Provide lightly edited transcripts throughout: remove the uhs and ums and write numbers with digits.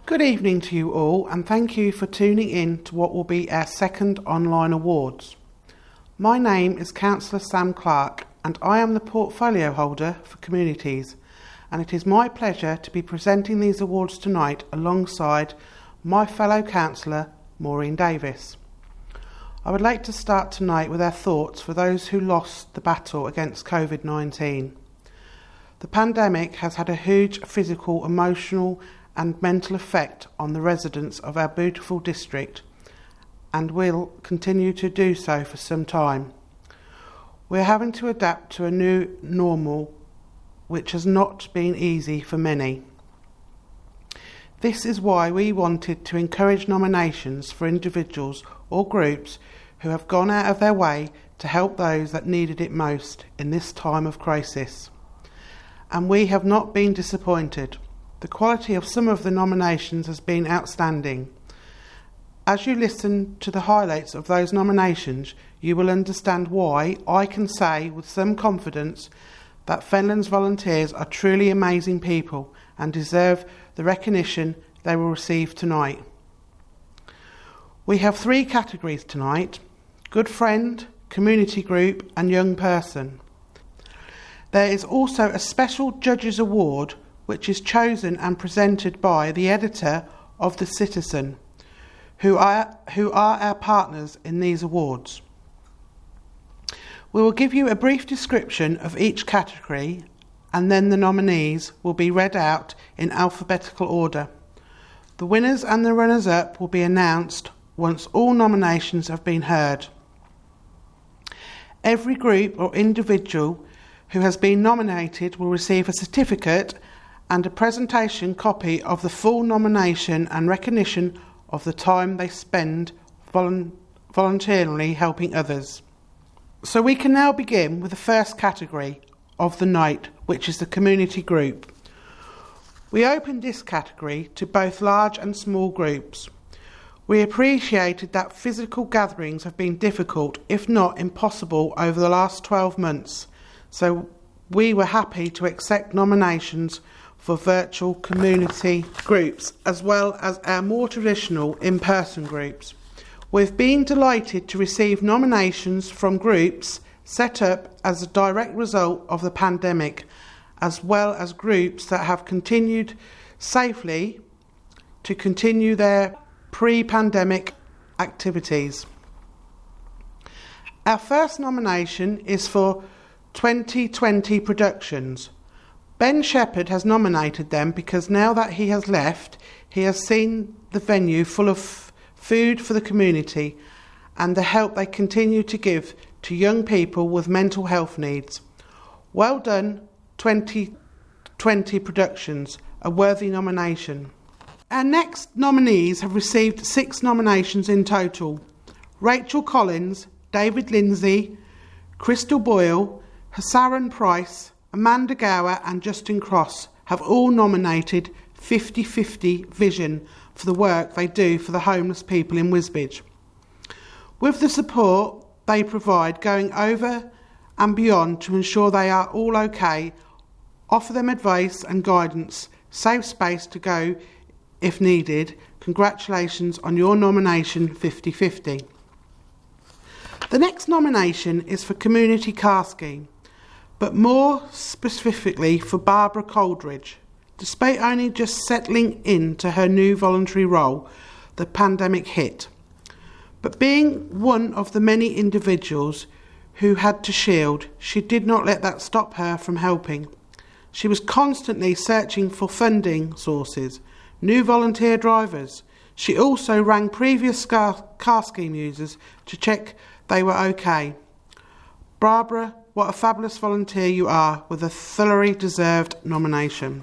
Good evening to you all, and thank you for tuning in to what will be our second online awards. My name is Cllr Sam Clark and I am the portfolio holder for communities, and it is my pleasure to be presenting these awards tonight alongside my fellow councillor Maureen Davis. I would like to start tonight with our thoughts for those who lost the battle against COVID-19. The pandemic has had a huge physical, emotional and mental effect on the residents of our beautiful district, and will continue to do so for some time. We're having to adapt to a new normal, which has not been easy for many. This is why we wanted to encourage nominations for individuals or groups who have gone out of their way to help those that needed it most in this time of crisis. And we have not been disappointed. The quality of some of the nominations has been outstanding. As you listen to the highlights of those nominations, you will understand why I can say with some confidence that Fenland's volunteers are truly amazing people and deserve the recognition they will receive tonight. We have 3 categories tonight: good friend, community group and young person. There is also a special judges award which is chosen and presented by the editor of The Citizen, who are our partners in these awards. We will give you a brief description of each category, and then the nominees will be read out in alphabetical order. The winners and the runners-up will be announced once all nominations have been heard. Every group or individual who has been nominated will receive a certificate and a presentation copy of the full nomination and recognition of the time they spend voluntarily helping others. So we can now begin with the first category of the night, which is the community group. We opened this category to both large and small groups. We appreciated that physical gatherings have been difficult, if not impossible, over the last 12 months, so we were happy to accept nominations for virtual community groups as well as our more traditional in-person groups. We've been delighted to receive nominations from groups set up as a direct result of the pandemic, as well as groups that have continued safely to continue their pre-pandemic activities. Our first nomination is for 2020 Productions. Ben Shepherd has nominated them because now that he has left, he has seen the venue full of food for the community and the help they continue to give to young people with mental health needs. Well done, 2020 Productions, a worthy nomination. Our next nominees have received 6 nominations in total. Rachel Collins, David Lindsay, Crystal Boyle, Hassaran Price, Amanda Gower and Justin Cross have all nominated 50/50 Vision for the work they do for the homeless people in Wisbech. With the support they provide going over and beyond to ensure they are all okay, offer them advice and guidance, safe space to go if needed. Congratulations on your nomination 50/50. The next nomination is for Community Car Scheme, but more specifically for Barbara Coldridge. Despite only just settling into her new voluntary role, the pandemic hit. But being one of the many individuals who had to shield, she did not let that stop her from helping. She was constantly searching for funding sources, new volunteer drivers. She also rang previous car scheme users to check they were okay. Barbara, what a fabulous volunteer you are, with a thoroughly deserved nomination.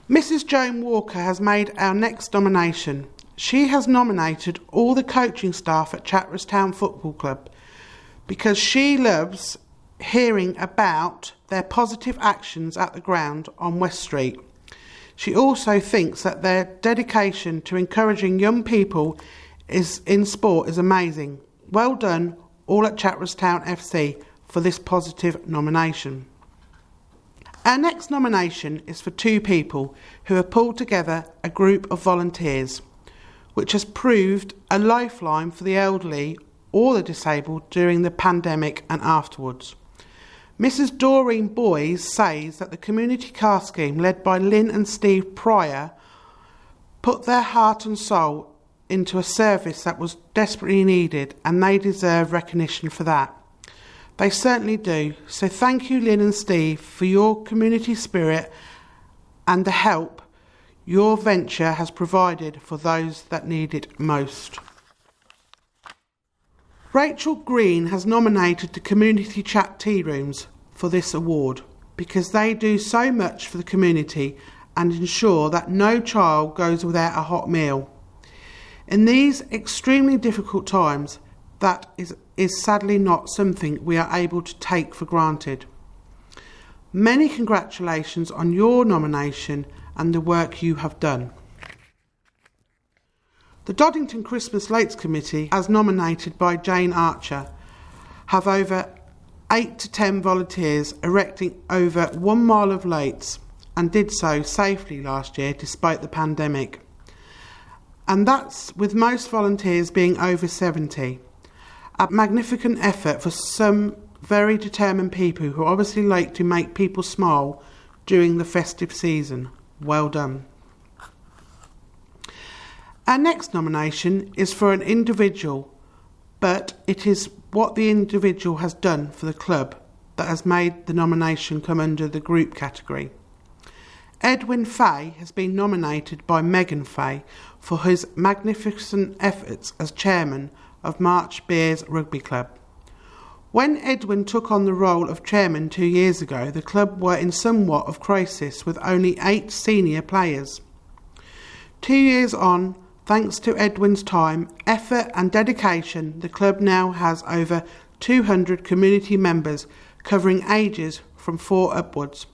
Mrs. Joan Walker has made our next nomination. She has nominated all the coaching staff at Cllr Town Football Club because she loves hearing about their positive actions at the ground on West Street. She also thinks that their dedication to encouraging young people in sport is amazing. Well done, all at Cllr Town FC, for this positive nomination. Our next nomination is for two people who have pulled together a group of volunteers, which has proved a lifeline for the elderly or the disabled during the pandemic and afterwards. Mrs. Doreen Boys says that the community car scheme led by Lynn and Steve Pryor put their heart and soul into a service that was desperately needed, and they deserve recognition for that. They certainly do. So thank you, Lynn and Steve, for your community spirit and the help your venture has provided for those that need it most. Rachel Green has nominated the Community Chat Tea Rooms for this award because they do so much for the community and ensure that no child goes without a hot meal. In these extremely difficult times, that is sadly not something we are able to take for granted. Many congratulations on your nomination and the work you have done. The Doddington Christmas Lakes Committee, as nominated by Jane Archer, have over 8 to 10 volunteers erecting over 1 mile of lakes and did so safely last year despite the pandemic. And that's with most volunteers being over 70. A magnificent effort for some very determined people who obviously like to make people smile during the festive season. Well done. Our next nomination is for an individual, but it is what the individual has done for the club that has made the nomination come under the group category. Edwin Fay has been nominated by Megan Fay for his magnificent efforts as chairman of March Bears Rugby Club. When Edwin took on the role of chairman 2 years ago, the club were in somewhat of crisis with only 8 senior players. 2 years on, thanks to Edwin's time, effort and dedication, the club now has over 200 community members covering ages from 4 upwards.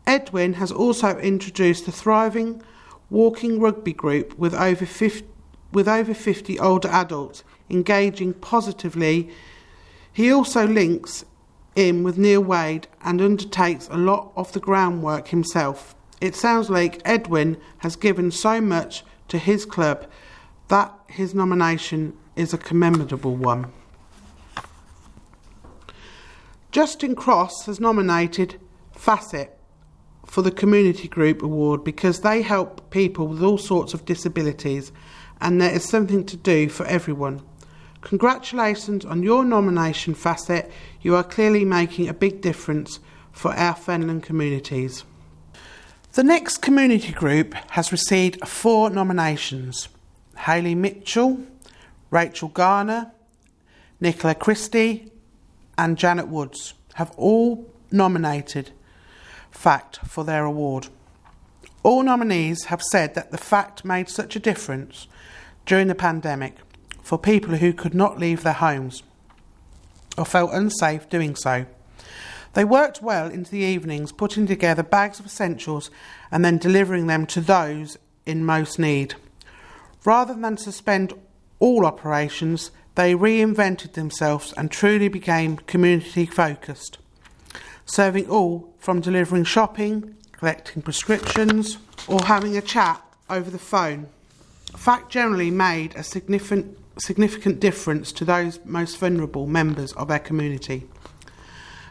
Edwin has also introduced the thriving walking rugby group with over 50 older adults engaging positively. He also links in with Neil Wade and undertakes a lot of the groundwork himself. It sounds like Edwin has given so much to his club that his nomination is a commendable one. Justin Cross has nominated Facet for the Community Group Award because they help people with all sorts of disabilities and there is something to do for everyone. Congratulations on your nomination, Facet. You are clearly making a big difference for our Fenland communities. The next community group has received 4 nominations. Hayley Mitchell, Rachel Garner, Nicola Christie and Janet Woods have all nominated FACT for their award. All nominees have said that the FACT made such a difference during the pandemic for people who could not leave their homes or felt unsafe doing so. They worked well into the evenings, putting together bags of essentials and then delivering them to those in most need. Rather than suspend all operations, they reinvented themselves and truly became community focused, serving all from delivering shopping, collecting prescriptions or having a chat over the phone. FACT generally made a significant difference to those most vulnerable members of our community.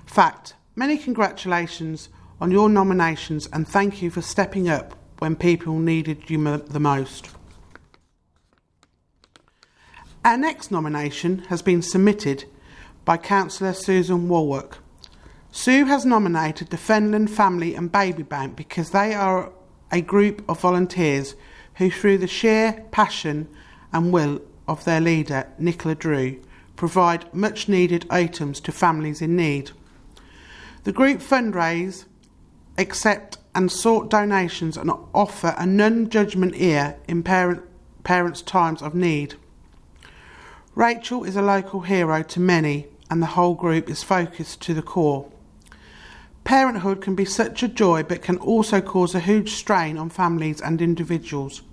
FACT, many congratulations on your nominations and thank you for stepping up when people needed you the most. Our next nomination has been submitted by Councillor Susan Warwick. Sue has nominated the Fenland Family and Baby Bank because they are a group of volunteers who, through the sheer passion and will of their leader, Nicola Drew, provide much needed items to families in need. The group fundraise, accept and sort donations and offer a non-judgment ear in parents' times of need. Rachel is a local hero to many and the whole group is focused to the core. Parenthood can be such a joy but can also cause a huge strain on families and individuals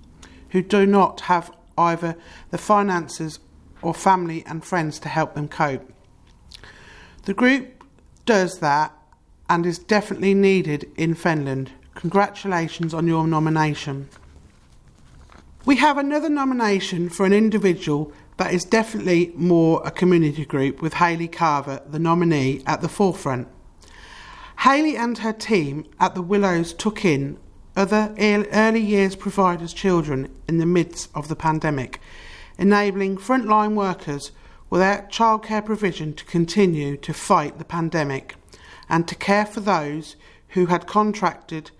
who do not have either the finances or family and friends to help them cope. The group does that and is definitely needed in Fenland. Congratulations on your nomination. We have another nomination for an individual that is definitely more a community group, with Hayley Carver, the nominee, at the forefront. Hayley and her team at the Willows took in other early years providers' children in the midst of the pandemic, enabling frontline workers without childcare provision to continue to fight the pandemic and to care for those who had contracted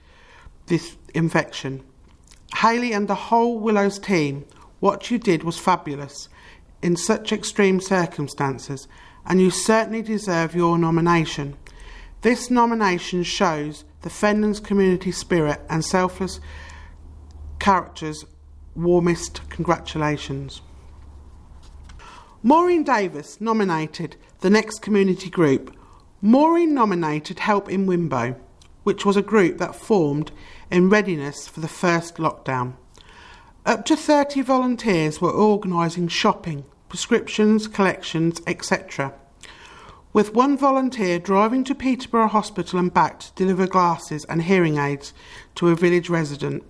this infection. Hayley and the whole Willows team, what you did was fabulous in such extreme circumstances, and you certainly deserve your nomination. This nomination shows the Fenland's community spirit and selfless characters. Warmest congratulations. Maureen Davis nominated the next community group. Maureen nominated Help in Wimbo, which was a group that formed in readiness for the first lockdown. Up to 30 volunteers were organising shopping, prescriptions, collections, etc., with one volunteer driving to Peterborough Hospital and back to deliver glasses and hearing aids to a village resident.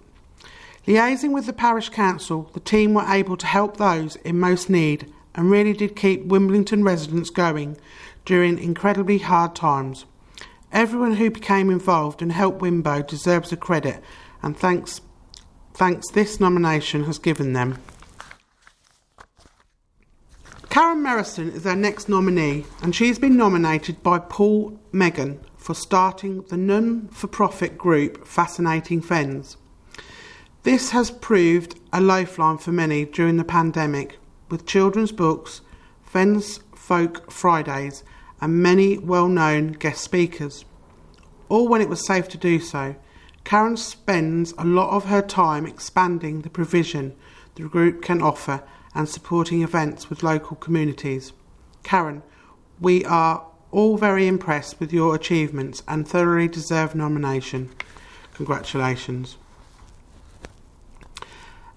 Liaising with the parish council, the team were able to help those in most need and really did keep Wimblington residents going during incredibly hard times. Everyone who became involved and helped Wimbo deserves a credit, and thanks this nomination has given them. Cllr Maureen is our next nominee, and she's been nominated by Paul Megan for starting the non-for-profit group Fascinating Fens. This has proved a lifeline for many during the pandemic, with children's books, Fens Folk Fridays, and many well-known guest speakers. All when it was safe to do so. Karen spends a lot of her time expanding the provision the group can offer and supporting events with local communities. Karen, we are all very impressed with your achievements and thoroughly deserve nomination. Congratulations.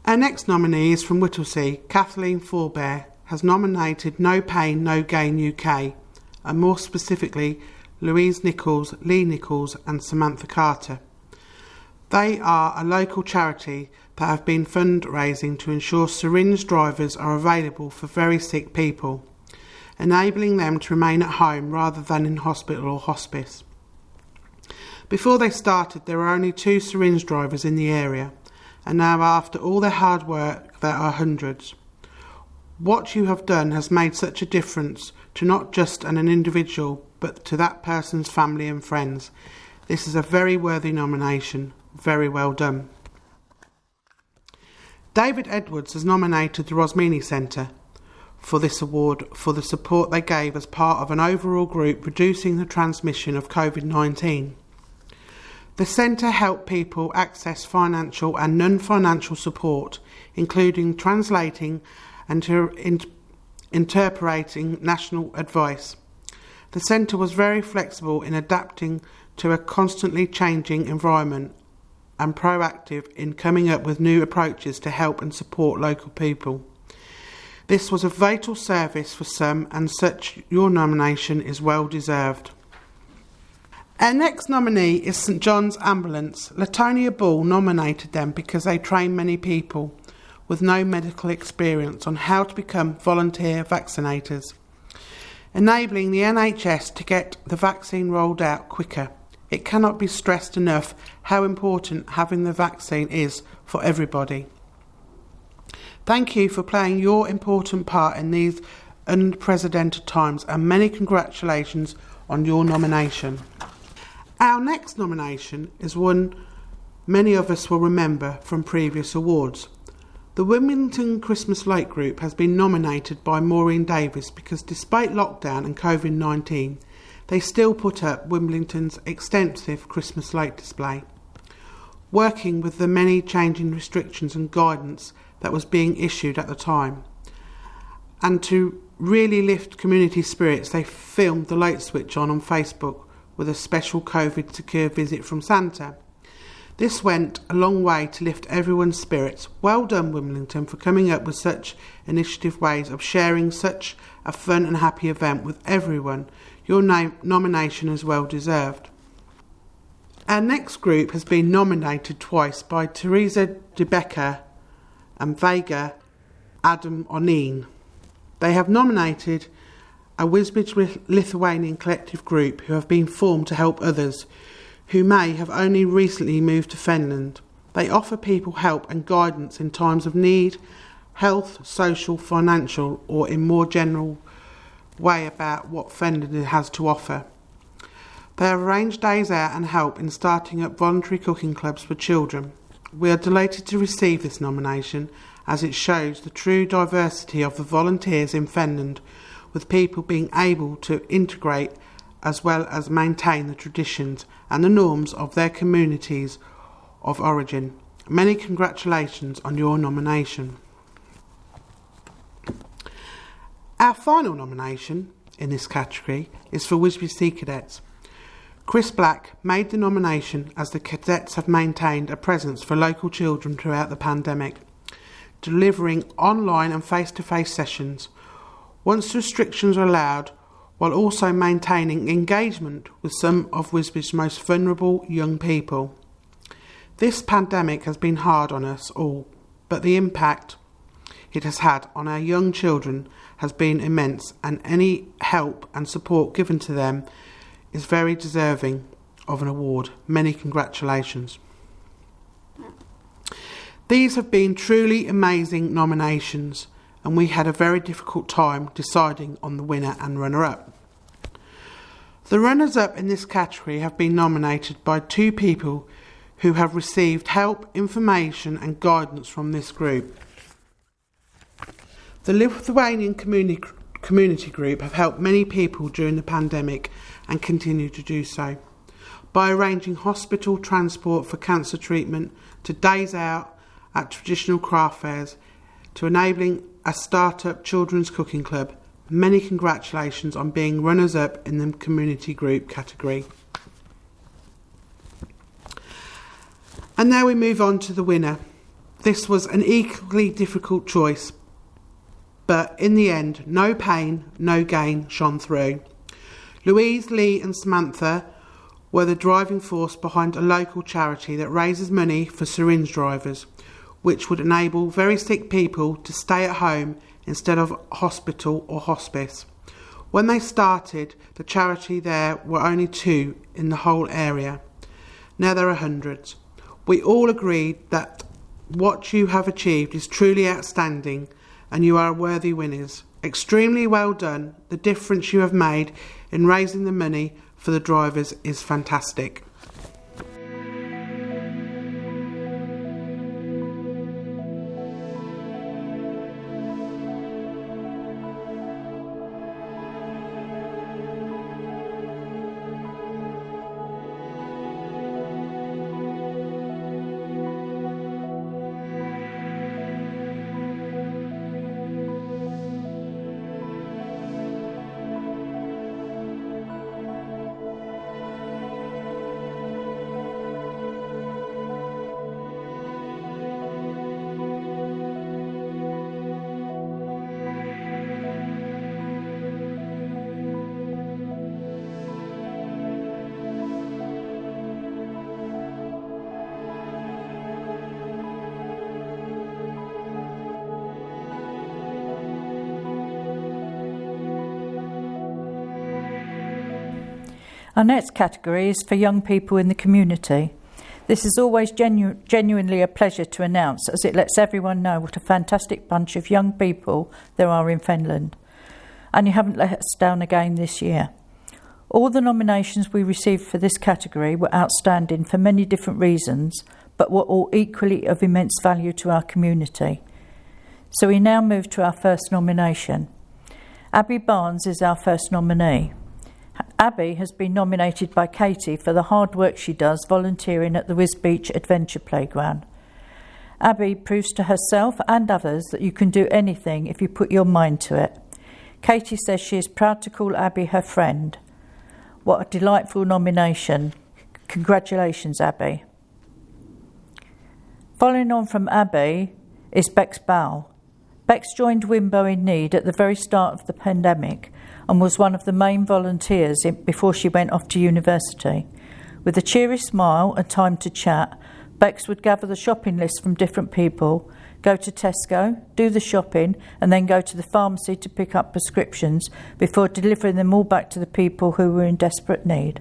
Our next nominee is from Whittlesea. Kathleen Forbear has nominated No Pain, No Gain UK, and more specifically Louise Nichols, Lee Nichols and Samantha Carter. They are a local charity that have been fundraising to ensure syringe drivers are available for very sick people, enabling them to remain at home rather than in hospital or hospice. Before they started, there were only 2 syringe drivers in the area, and now after all their hard work there are hundreds. What you have done has made such a difference to not just an individual, but to that person's family and friends. This is a very worthy nomination. Very well done. David Edwards has nominated the Rosmini Centre for this award for the support they gave as part of an overall group reducing the transmission of COVID-19. The centre helped people access financial and non-financial support, including translating and interpreting national advice. The centre was very flexible in adapting to a constantly changing environment and proactive in coming up with new approaches to help and support local people. This was a vital service for some, and such your nomination is well deserved. Our next nominee is St John's Ambulance. Latonia Ball nominated them because they train many people with no medical experience on how to become volunteer vaccinators, enabling the NHS to get the vaccine rolled out quicker. It cannot be stressed enough how important having the vaccine is for everybody. Thank you for playing your important part in these unprecedented times, and many congratulations on your nomination. Our next nomination is one many of us will remember from previous awards. The Wimblington Christmas Light Group has been nominated by Maureen Davis because despite lockdown and COVID-19, they still put up Wimblington's extensive Christmas light display, working with the many changing restrictions and guidance that was being issued at the time. And to really lift community spirits, they filmed the light switch on Facebook with a special COVID secure visit from Santa. This went a long way to lift everyone's spirits. Well done, Wimblington, for coming up with such initiative ways of sharing such a fun and happy event with everyone. Your nomination is well deserved. Our next group has been nominated twice by Teresa DeBecker and Vega Adam O'Neill. They have nominated a Wisbech Lithuanian collective group who have been formed to help others who may have only recently moved to Fenland. They offer people help and guidance in times of need, health, social, financial, or in more general way about what Fenland has to offer. They have arranged days out and help in starting up voluntary cooking clubs for children. We are delighted to receive this nomination as it shows the true diversity of the volunteers in Fenland, with people being able to integrate as well as maintain the traditions and the norms of their communities of origin. Many congratulations on your nomination. Our final nomination in this category is for Wisbech Sea Cadets. Chris Black made the nomination as the cadets have maintained a presence for local children throughout the pandemic, delivering online and face-to-face sessions once restrictions are allowed, while also maintaining engagement with some of Wisbech's most vulnerable young people. This pandemic has been hard on us all, but the impact it has had on our young children has been immense, and any help and support given to them is very deserving of an award. Many congratulations. These have been truly amazing nominations, and we had a very difficult time deciding on the winner and runner-up. The runners-up in this category have been nominated by two people who have received help, information and guidance from this group. The Lithuanian community group have helped many people during the pandemic and continue to do so, by arranging hospital transport for cancer treatment, to days out at traditional craft fairs, to enabling a start-up children's cooking club. Many congratulations on being runners-up in the community group category. And now we move on to the winner. This was an equally difficult choice, but in the end, no pain, no gain shone through. Louise, Lee and Samantha were the driving force behind a local charity that raises money for syringe drivers, which would enable very sick people to stay at home instead of hospital or hospice. When they started, the charity there were only 2 in the whole area. Now there are hundreds. We all agreed that what you have achieved is truly outstanding and you are worthy winners. Extremely well done. The difference you have made in raising the money for the drivers is fantastic. Our next category is for young people in the community. This is always genuinely a pleasure to announce, as it lets everyone know what a fantastic bunch of young people there are in Fenland. And you haven't let us down again this year. All the nominations we received for this category were outstanding for many different reasons, but were all equally of immense value to our community. So we now move to our first nomination. Abby Barnes is our first nominee. Abby has been nominated by Katie for the hard work she does volunteering at the Wisbech Adventure Playground. Abby proves to herself and others that you can do anything if you put your mind to it. Katie says she is proud to call Abby her friend. What a delightful nomination. Congratulations, Abby. Following on from Abby is Bex Bow. Bex joined Wimbo in Need at the very start of the pandemic and was one of the main volunteers before she went off to university. With a cheery smile and time to chat, Bex would gather the shopping list from different people, go to Tesco, do the shopping, and then go to the pharmacy to pick up prescriptions before delivering them all back to the people who were in desperate need.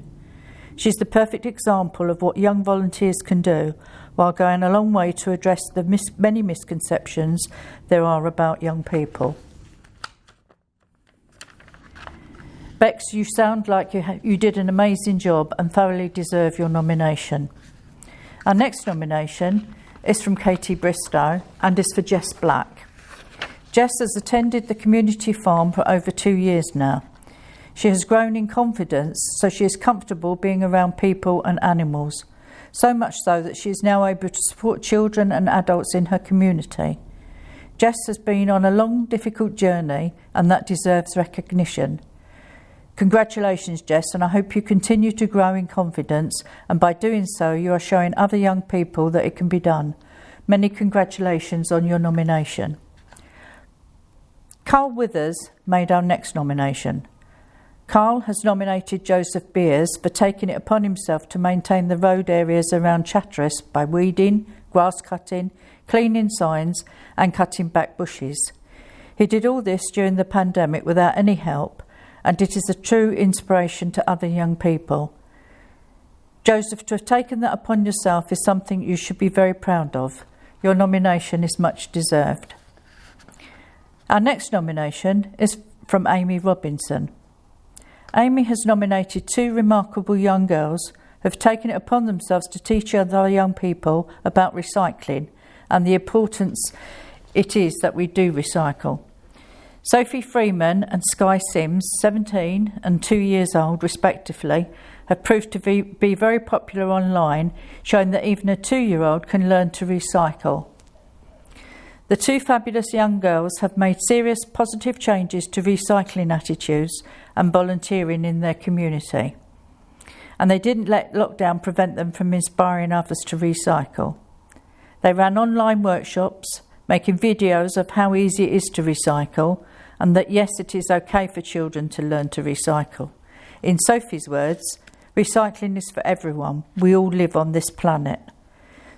She's the perfect example of what young volunteers can do while going a long way to address the many misconceptions there are about young people. Bex, you sound like you did an amazing job and thoroughly deserve your nomination. Our next nomination is from Katie Bristow and is for Jess Black. Jess has attended the community farm for over 2 years now. She has grown in confidence, so she is comfortable being around people and animals, so much so that she is now able to support children and adults in her community. Jess has been on a long, difficult journey, and that deserves recognition. Congratulations, Jess, and I hope you continue to grow in confidence, and by doing so you are showing other young people that it can be done. Many congratulations on your nomination. Carl Withers made our next nomination. Carl has nominated Joseph Beers for taking it upon himself to maintain the road areas around Chatteris by weeding, grass cutting, cleaning signs and cutting back bushes. He did all this during the pandemic without any help, and it is a true inspiration to other young people. Joseph, to have taken that upon yourself is something you should be very proud of. Your nomination is much deserved. Our next nomination is from Amy Robinson. Amy has nominated 2 remarkable young girls who have taken it upon themselves to teach other young people about recycling and the importance it is that we do recycle. Sophie Freeman and Sky Sims, 17 and 2 years old respectively, have proved to be very popular online, showing that even a 2-year-old can learn to recycle. The 2 fabulous young girls have made serious positive changes to recycling attitudes and volunteering in their community. And they didn't let lockdown prevent them from inspiring others to recycle. They ran online workshops, making videos of how easy it is to recycle, and that yes, it is okay for children to learn to recycle. In Sophie's words, recycling is for everyone. We all live on this planet.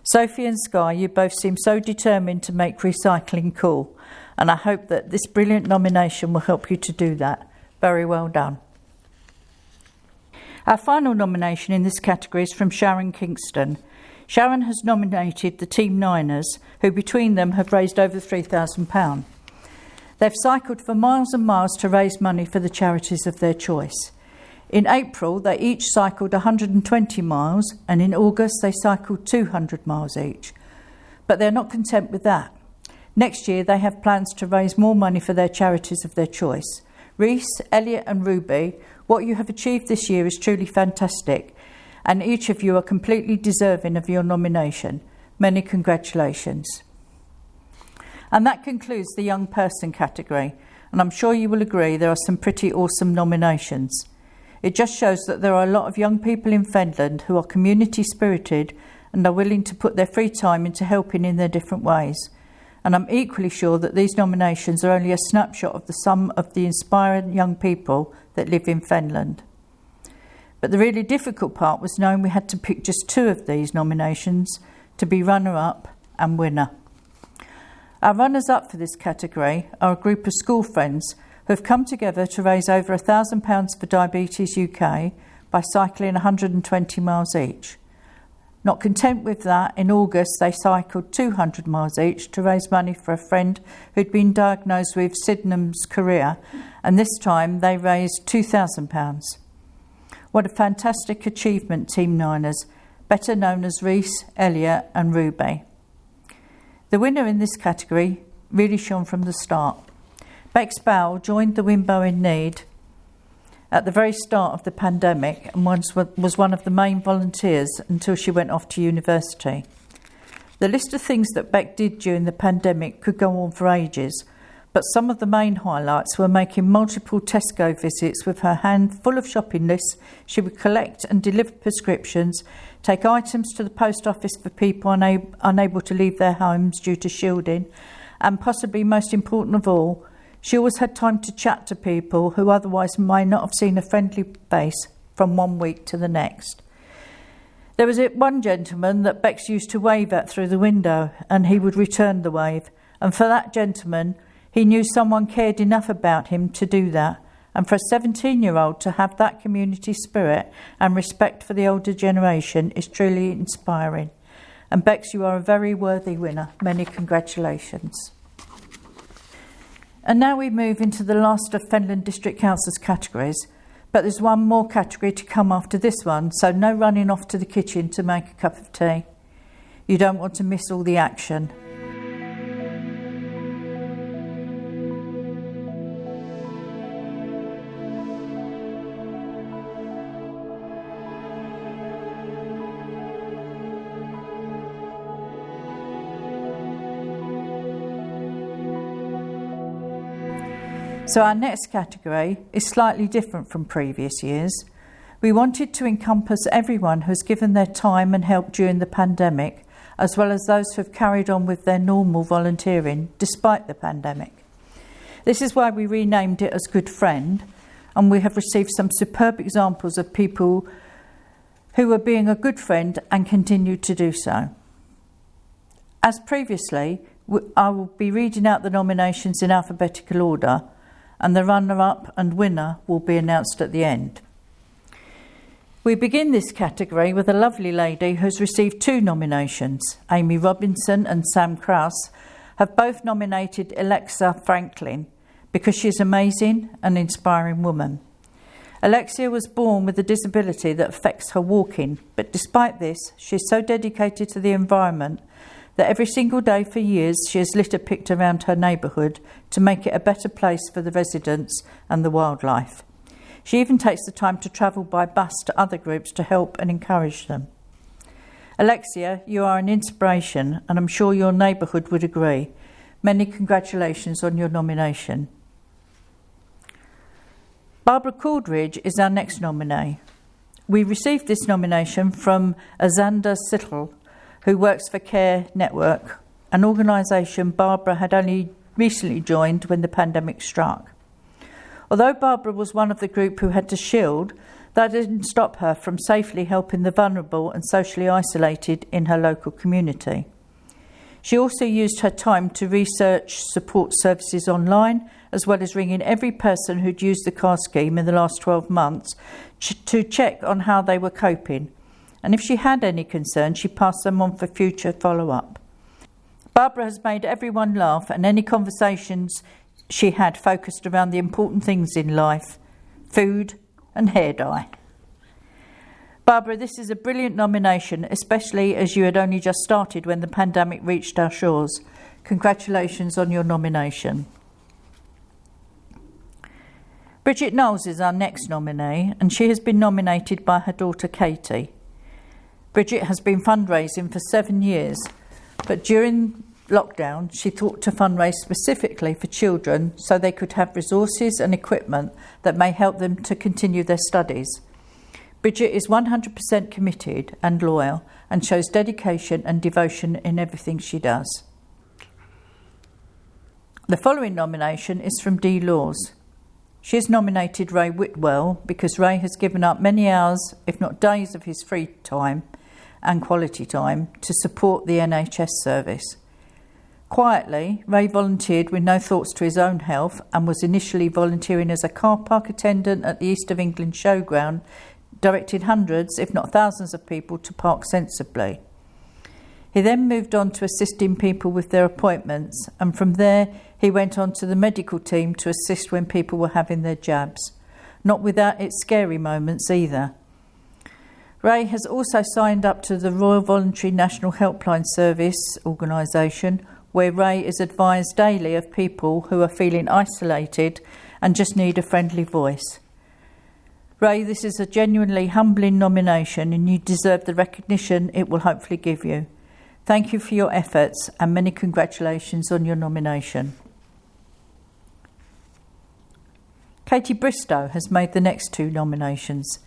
Sophie and Sky, you both seem so determined to make recycling cool, and I hope that this brilliant nomination will help you to do that. Very well done. Our final nomination in this category is from Sharon Kingston. Sharon has nominated the Team Niners, who between them have raised over £3,000. They've cycled for miles and miles to raise money for the charities of their choice. In April, they each cycled 120 miles, and in August they cycled 200 miles each. But they're not content with that. Next year they have plans to raise more money for their charities of their choice. Reese, Elliot and Ruby, what you have achieved this year is truly fantastic, and each of you are completely deserving of your nomination. Many congratulations. And that concludes the young person category, and I'm sure you will agree there are some pretty awesome nominations. It just shows that there are a lot of young people in Fenland who are community spirited and are willing to put their free time into helping in their different ways. And I'm equally sure that these nominations are only a snapshot of the sum of the inspiring young people that live in Fenland. But the really difficult part was knowing we had to pick just 2 of these nominations to be runner-up and winner. Our runners-up for this category are a group of school friends who have come together to raise over £1,000 for Diabetes UK by cycling 120 miles each. Not content with that, in August they cycled 200 miles each to raise money for a friend who'd been diagnosed with Sydenham's chorea, and this time they raised £2,000. What a fantastic achievement, Team Niners, better known as Reese, Elliot and Ruby. The winner in this category really shone from the start. Bex Bowell joined the Wimbo in Need at the very start of the pandemic and was one of the main volunteers until she went off to university. The list of things that Beck did during the pandemic could go on for ages, but some of the main highlights were making multiple Tesco visits with her hand full of shopping lists. She would collect and deliver prescriptions, take items to the post office for people unable to leave their homes due to shielding, and possibly most important of all, she always had time to chat to people who otherwise might not have seen a friendly face from one week to the next. There was one gentleman that Bex used to wave at through the window, and he would return the wave. And for that gentleman, he knew someone cared enough about him to do that. And for a 17-year-old to have that community spirit and respect for the older generation is truly inspiring. And Bex, you are a very worthy winner. Many congratulations. And now we move into the last of Fenland District Council's categories. But there's one more category to come after this one, so no running off to the kitchen to make a cup of tea. You don't want to miss all the action. So our next category is slightly different from previous years. We wanted to encompass everyone who has given their time and help during the pandemic, as well as those who have carried on with their normal volunteering despite the pandemic. This is why we renamed it as Good Friend, and we have received some superb examples of people who are being a good friend and continue to do so. As previously, I will be reading out the nominations in alphabetical order, and the runner-up and winner will be announced at the end. We begin this category with a lovely lady who has received 2 nominations. Amy Robinson and Sam Clark have both nominated Alexa Franklin because she is an amazing and inspiring woman. Alexia was born with a disability that affects her walking, but despite this, she is so dedicated to the environment that every single day for years she has litter picked around her neighbourhood to make it a better place for the residents and the wildlife. She even takes the time to travel by bus to other groups to help and encourage them. Alexia, you are an inspiration, and I'm sure your neighbourhood would agree. Many congratulations on your nomination. Barbara Coldridge is our next nominee. We received this nomination from Azanda Sittle, who works for Cllr Network, an organisation Barbara had only recently joined when the pandemic struck. Although Barbara was one of the group who had to shield, that didn't stop her from safely helping the vulnerable and socially isolated in her local community. She also used her time to research support services online, as well as ringing every person who'd used the car scheme in the last 12 months to check on how they were coping. And if she had any concerns, she passed them on for future follow-up. Barbara has made everyone laugh, and any conversations she had focused around the important things in life: food and hair dye. Barbara, this is a brilliant nomination, especially as you had only just started when the pandemic reached our shores. Congratulations on your nomination. Bridget Knowles is our next nominee, and she has been nominated by her daughter Katie. Bridget has been fundraising for 7 years, but during lockdown she thought to fundraise specifically for children so they could have resources and equipment that may help them to continue their studies. Bridget is 100% committed and loyal and shows dedication and devotion in everything she does. The following nomination is from Dee Laws. She has nominated Ray Whitwell because Ray has given up many hours, if not days, of his free time and quality time to support the NHS service. Quietly, Ray volunteered with no thoughts to his own health and was initially volunteering as a car park attendant at the East of England Showground, directed hundreds, if not thousands of people to park sensibly. He then moved on to assisting people with their appointments, and from there he went on to the medical team to assist when people were having their jabs, not without its scary moments either. Ray has also signed up to the Royal Voluntary National Helpline Service organisation, where Ray is advised daily of people who are feeling isolated and just need a friendly voice. Ray, this is a genuinely humbling nomination, and you deserve the recognition it will hopefully give you. Thank you for your efforts, and many congratulations on your nomination. Katie Bristow has made the next 2 nominations.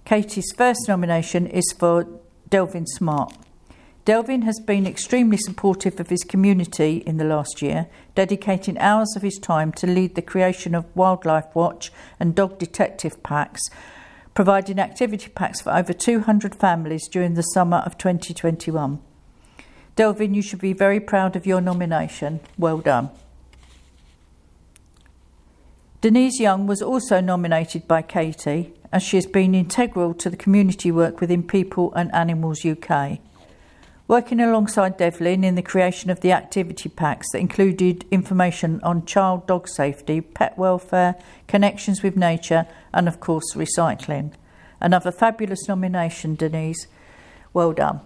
Katie's first nomination is for Delvin Smart. Delvin has been extremely supportive of his community in the last year, dedicating hours of his time to lead the creation of Wildlife Watch and dog detective packs, providing activity packs for over 200 families during the summer of 2021. Delvin, you should be very proud of your nomination. Well done. Denise Young was also nominated by Katie, as she has been integral to the community work within People and Animals UK. Working alongside Devlin in the creation of the activity packs that included information on child dog safety, pet welfare, connections with nature and of course recycling. Another fabulous nomination, Denise. Well done.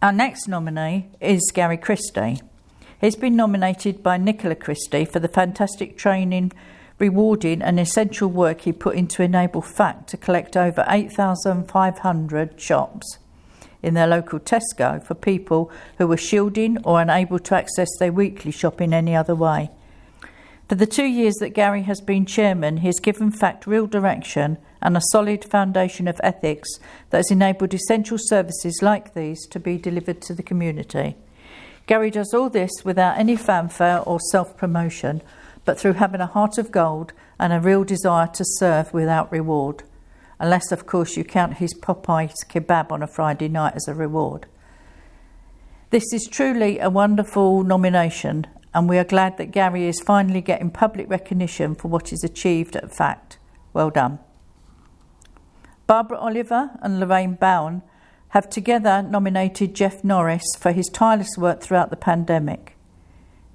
Our next nominee is Gary Christie. He's been nominated by Cllr Christie for the fantastic training, rewarding and essential work he put in to enable FACT to collect over 8,500 shops in their local Tesco for people who were shielding or unable to access their weekly shopping any other way. For the 2 years that Gary has been chairman, he has given FACT real direction and a solid foundation of ethics that has enabled essential services like these to be delivered to the community. Gary does all this without any fanfare or self-promotion, but through having a heart of gold and a real desire to serve without reward. Unless, of course, you count his Popeyes kebab on a Friday night as a reward. This is truly a wonderful nomination, and we are glad that Gary is finally getting public recognition for what is achieved at FACT. Well done. Barbara Oliver and Lorraine Bowen have together nominated Jeff Norris for his tireless work throughout the pandemic.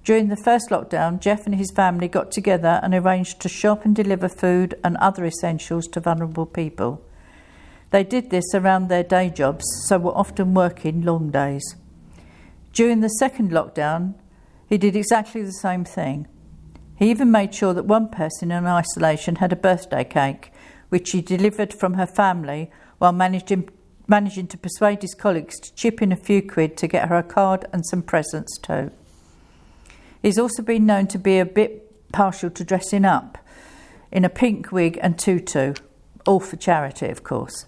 During the first lockdown, Jeff and his family got together and arranged to shop and deliver food and other essentials to vulnerable people. They did this around their day jobs, so were often working long days. During the second lockdown, he did exactly the same thing. He even made sure that one person in isolation had a birthday cake, which he delivered from her family while managing to persuade his colleagues to chip in a few quid to get her a card and some presents too. He's also been known to be a bit partial to dressing up in a pink wig and tutu, all for charity, of course.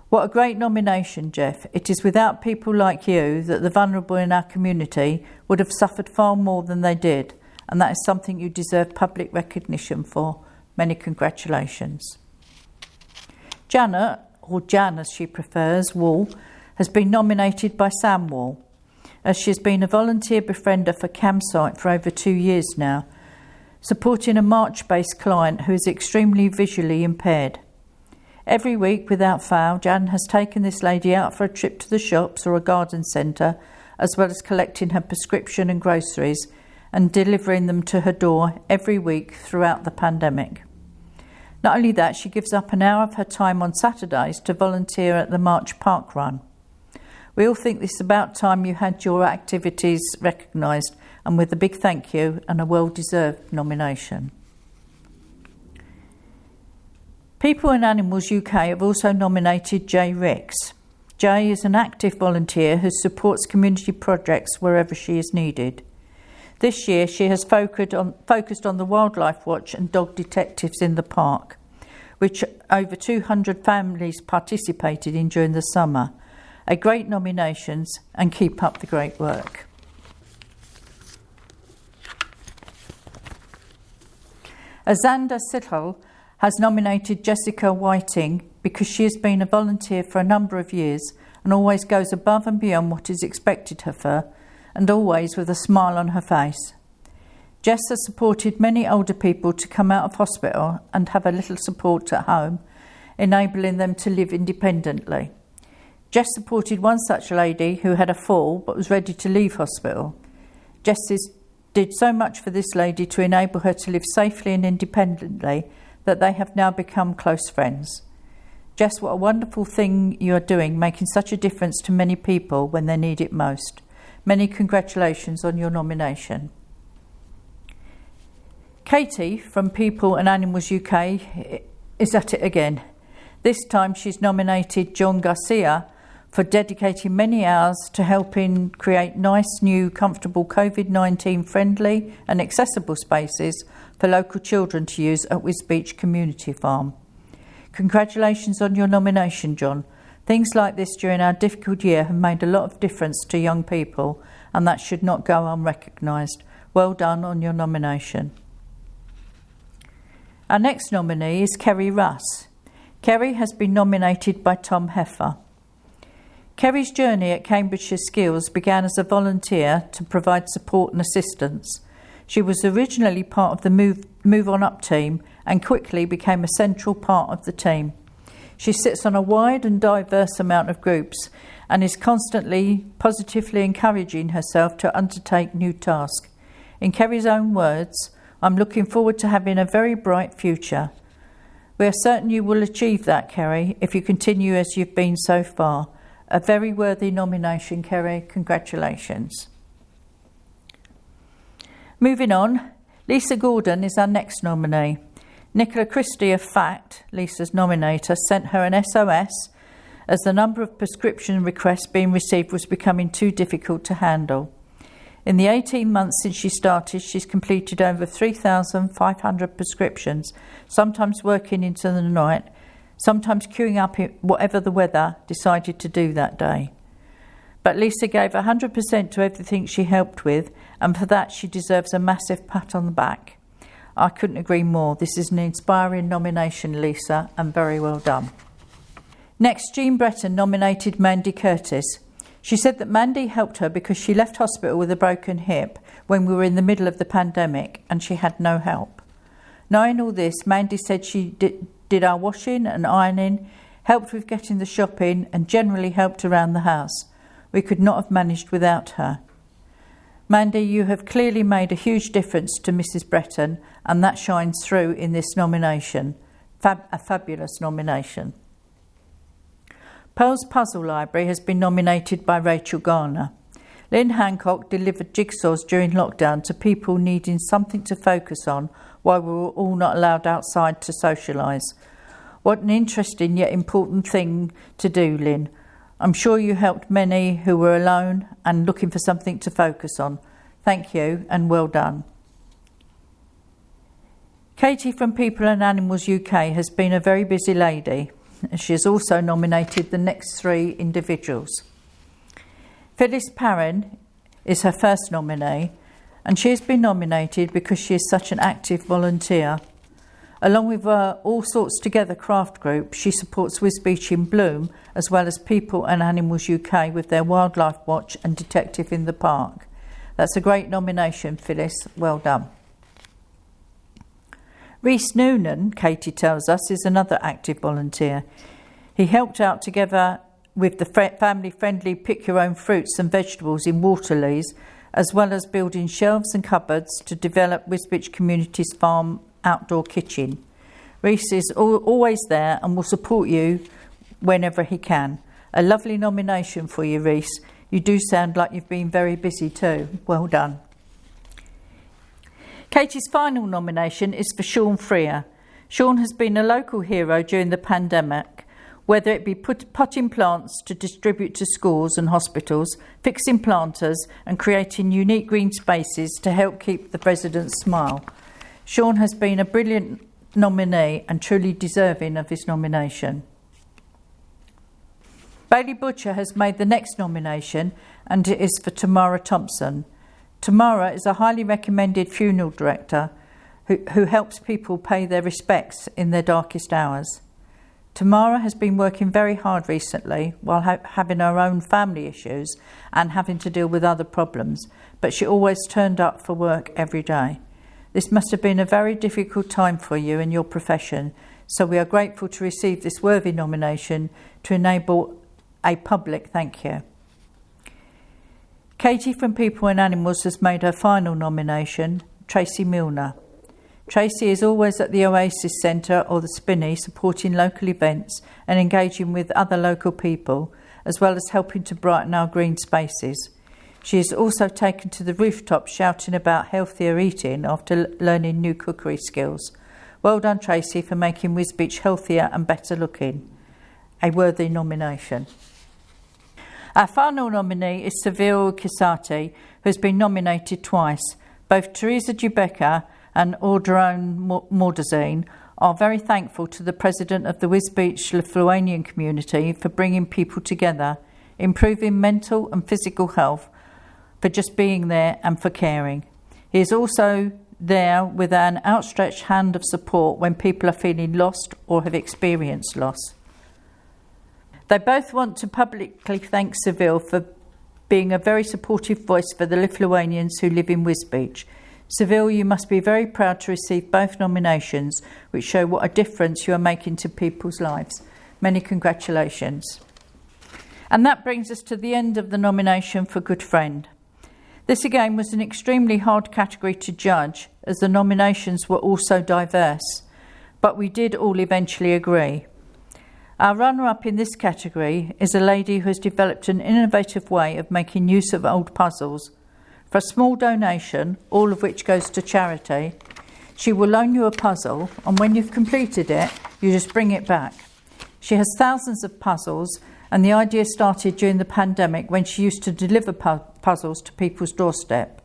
What a great nomination, Jeff. It is without people like you that the vulnerable in our community would have suffered far more than they did, and that is something you deserve public recognition for. Many congratulations. Janet, or Jan as she prefers, Wall, has been nominated by Sam Wall, as she has been a volunteer befriender for Campsite for over 2 years now, supporting a March-based client who is extremely visually impaired. Every week, without fail, Jan has taken this lady out for a trip to the shops or a garden centre, as well as collecting her prescription and groceries and delivering them to her door every week throughout the pandemic. Not only that, she gives up an hour of her time on Saturdays to volunteer at the March Park Run. We all think this is about time you had your activities recognised, and with a big thank you and a well-deserved nomination. People and Animals UK have also nominated Jay Ricks. Jay is an active volunteer who supports community projects wherever she is needed. This year she has focused on the Wildlife Watch and dog detectives in the park, which over 200 families participated in during the summer. A great nominations, and keep up the great work. Azanda Sittle has nominated Jessica Whiting because she has been a volunteer for a number of years and always goes above and beyond what is expected of her, and always with a smile on her face. Jess has supported many older people to come out of hospital and have a little support at home, enabling them to live independently. Jess supported one such lady who had a fall but was ready to leave hospital. Jess did so much for this lady to enable her to live safely and independently that they have now become close friends. Jess, what a wonderful thing you are doing, making such a difference to many people when they need it most. Many congratulations on your nomination. Katie from People and Animals UK is at it again. This time she's nominated John Garcia for dedicating many hours to helping create nice, new, comfortable COVID-19 friendly and accessible spaces for local children to use at Wisbeach Community Farm. Congratulations on your nomination, John. Things like this during our difficult year have made a lot of difference to young people, and that should not go unrecognised. Well done on your nomination. Our next nominee is Kerry Russ. Kerry has been nominated by Tom Heffer. Kerry's journey at Cambridgeshire Skills began as a volunteer to provide support and assistance. She was originally part of the Move On Up team and quickly became a central part of the team. She sits on a wide and diverse amount of groups and is constantly positively encouraging herself to undertake new tasks. In Kerry's own words, "I'm looking forward to having a very bright future." We are certain you will achieve that, Kerry, if you continue as you've been so far. A very worthy nomination, Kerry. Congratulations. Moving on, Lisa Gordon is our next nominee. Nicola Christie of FACT, Lisa's nominator, sent her an SOS as the number of prescription requests being received was becoming too difficult to handle. In the 18 months since she started, she's completed over 3,500 prescriptions, sometimes working into the night, sometimes queuing up whatever the weather decided to do that day. But Lisa gave 100% to everything she helped with, and for that she deserves a massive pat on the back. I couldn't agree more. This is an inspiring nomination, Lisa, and very well done. Next, Jean Breton nominated Mandy Curtis. She said that Mandy helped her because she left hospital with a broken hip when we were in the middle of the pandemic and she had no help. Knowing all this, Mandy said she did our washing and ironing, helped with getting the shopping and generally helped around the house. We could not have managed without her. Mandy, you have clearly made a huge difference to Mrs. Breton, and that shines through in this nomination. A fabulous nomination. Pearl's Puzzle Library has been nominated by Rachel Garner. Lynn Hancock delivered jigsaws during lockdown to people needing something to focus on while we were all not allowed outside to socialise. What an interesting yet important thing to do, Lynn. I'm sure you helped many who were alone and looking for something to focus on. Thank you and well done. Katie from People and Animals UK has been a very busy lady. She has also nominated the next 3 individuals. Phyllis Parran is her first nominee, and she has been nominated because she is such an active volunteer. Along with her All Sorts Together craft group, she supports Wisbech in Bloom, as well as People and Animals UK with their Wildlife Watch and Detective in the Park. That's a great nomination, Phyllis. Well done. Rhys Noonan, Katie tells us, is another active volunteer. He helped out together with the family-friendly Pick Your Own Fruits and Vegetables in Waterleys, as well as building shelves and cupboards to develop Wisbech Community's farm outdoor kitchen. Rhys is always there and will support you whenever he can. A lovely nomination for you, Rhys. You do sound like you've been very busy too. Well done. Katie's final nomination is for Sean Freer. Sean has been a local hero during the pandemic, whether it be potting plants to distribute to schools and hospitals, fixing planters and creating unique green spaces to help keep the residents smile. Sean has been a brilliant nominee and truly deserving of his nomination. Bailey Butcher has made the next nomination, and it is for Tamara Thompson. Tamara is a highly recommended funeral director who helps people pay their respects in their darkest hours. Tamara has been working very hard recently while having her own family issues and having to deal with other problems, but she always turned up for work every day. This must have been a very difficult time for you in your profession, so we are grateful to receive this worthy nomination to enable a public thank you. Katie from People and Animals has made her final nomination, Tracy Milner. Tracy is always at the Oasis Centre or the Spinney, supporting local events and engaging with other local people, as well as helping to brighten our green spaces. She is also taken to the rooftop shouting about healthier eating after learning new cookery skills. Well done, Tracy, for making Wisbech healthier and better looking. A worthy nomination. Our final nominee is Seville Kisati, who has been nominated twice. Both Teresa Dubecca and Audrone Mordazine are very thankful to the president of the Wisbech Lithuanian community for bringing people together, improving mental and physical health, for just being there and for caring. He is also there with an outstretched hand of support when people are feeling lost or have experienced loss. They both want to publicly thank Cllr for being a very supportive voice for the Lithuanians who live in Wisbech. Cllr, you must be very proud to receive both nominations, which show what a difference you are making to people's lives. Many congratulations. And that brings us to the end of the nomination for Good Friend. This again was an extremely hard category to judge, as the nominations were all so diverse, but we did all eventually agree. Our runner-up in this category is a lady who has developed an innovative way of making use of old puzzles. For a small donation, all of which goes to charity, she will loan you a puzzle, and when you've completed it, you just bring it back. She has thousands of puzzles, and the idea started during the pandemic when she used to deliver puzzles to people's doorstep,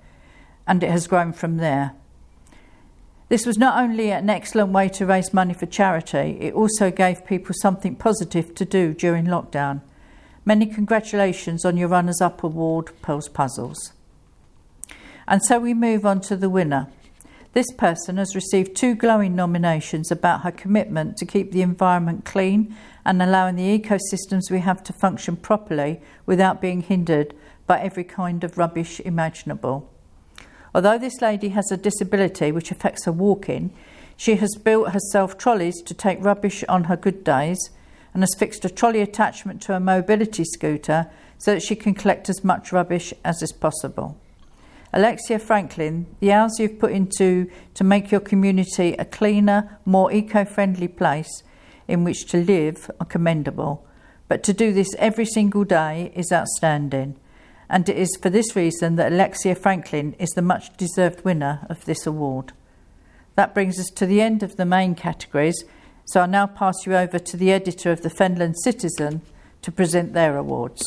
and it has grown from there. This was not only an excellent way to raise money for charity, it also gave people something positive to do during lockdown. Many congratulations on your Runners-Up Award, Pearl's Puzzles. And so we move on to the winner. This person has received 2 glowing nominations about her commitment to keep the environment clean and allowing the ecosystems we have to function properly without being hindered by every kind of rubbish imaginable. Although this lady has a disability which affects her walking, she has built herself trolleys to take rubbish on her good days and has fixed a trolley attachment to her mobility scooter so that she can collect as much rubbish as is possible. Alexia Franklin, the hours you've put into to make your community a cleaner, more eco-friendly place in which to live are commendable, but to do this every single day is outstanding. And it is for this reason that Alexia Franklin is the much-deserved winner of this award. That brings us to the end of the main categories, so I'll now pass you over to the editor of the Fenland Citizen to present their awards.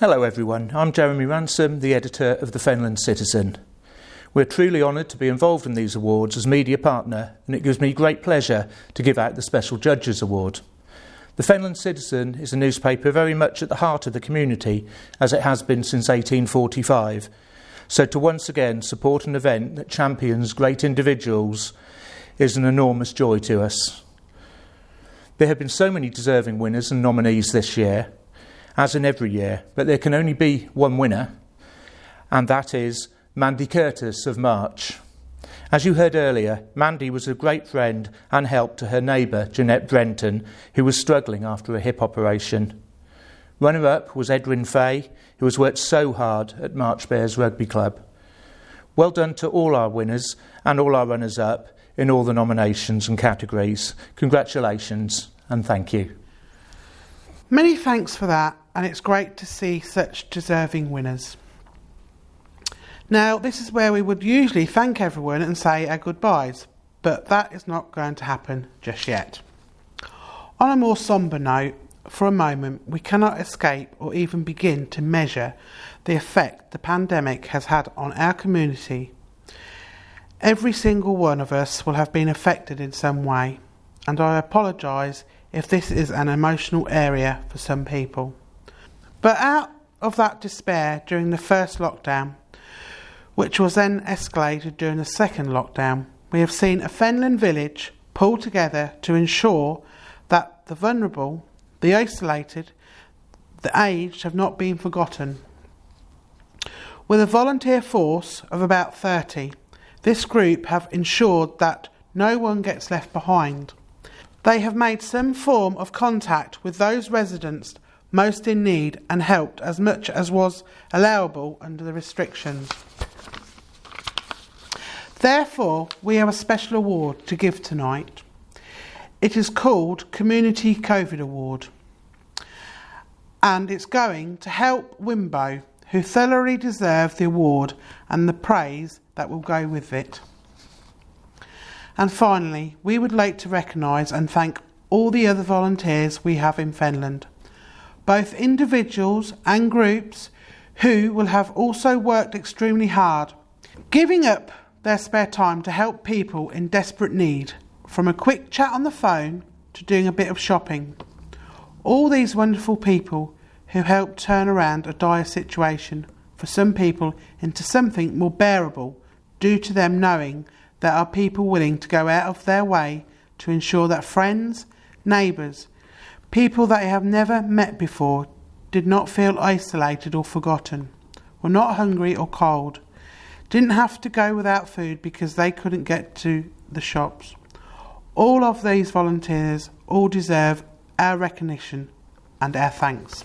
Hello everyone, I'm Jeremy Ransome, the editor of the Fenland Citizen. We're truly honoured to be involved in these awards as media partner, and it gives me great pleasure to give out the Special Judges Award. The Fenland Citizen is a newspaper very much at the heart of the community, as it has been since 1845. So to once again support an event that champions great individuals is an enormous joy to us. There have been so many deserving winners and nominees this year, as in every year, but there can only be one winner, and that is Mandy Curtis of March. As you heard earlier, Mandy was a great friend and help to her neighbour, Jeanette Brenton, who was struggling after a hip operation. Runner-up was Edwin Fay, who has worked so hard at March Bears Rugby Club. Well done to all our winners and all our runners-up in all the nominations and categories. Congratulations and thank you. Many thanks for that, and it's great to see such deserving winners. Now, this is where we would usually thank everyone and say our goodbyes, but that is not going to happen just yet. On a more sombre note, for a moment, we cannot escape or even begin to measure the effect the pandemic has had on our community. Every single one of us will have been affected in some way, and I apologise if this is an emotional area for some people. But out of that despair during the first lockdown, which was then escalated during the second lockdown, we have seen a Fenland village pull together to ensure that the vulnerable, the isolated, the aged have not been forgotten. With a volunteer force of about 30, this group have ensured that no one gets left behind. They have made some form of contact with those residents most in need and helped as much as was allowable under the restrictions. Therefore, we have a special award to give tonight. It is called Community COVID Award, and it's going to help Wimbo, who thoroughly deserve the award and the praise that will go with it. And finally, we would like to recognise and thank all the other volunteers we have in Fenland, both individuals and groups who will have also worked extremely hard, giving up their spare time to help people in desperate need, from a quick chat on the phone to doing a bit of shopping. All these wonderful people who helped turn around a dire situation for some people into something more bearable, due to them knowing there are people willing to go out of their way to ensure that friends, neighbours, people that they have never met before did not feel isolated or forgotten, were not hungry or cold, didn't have to go without food because they couldn't get to the shops. All of these volunteers all deserve our recognition and our thanks.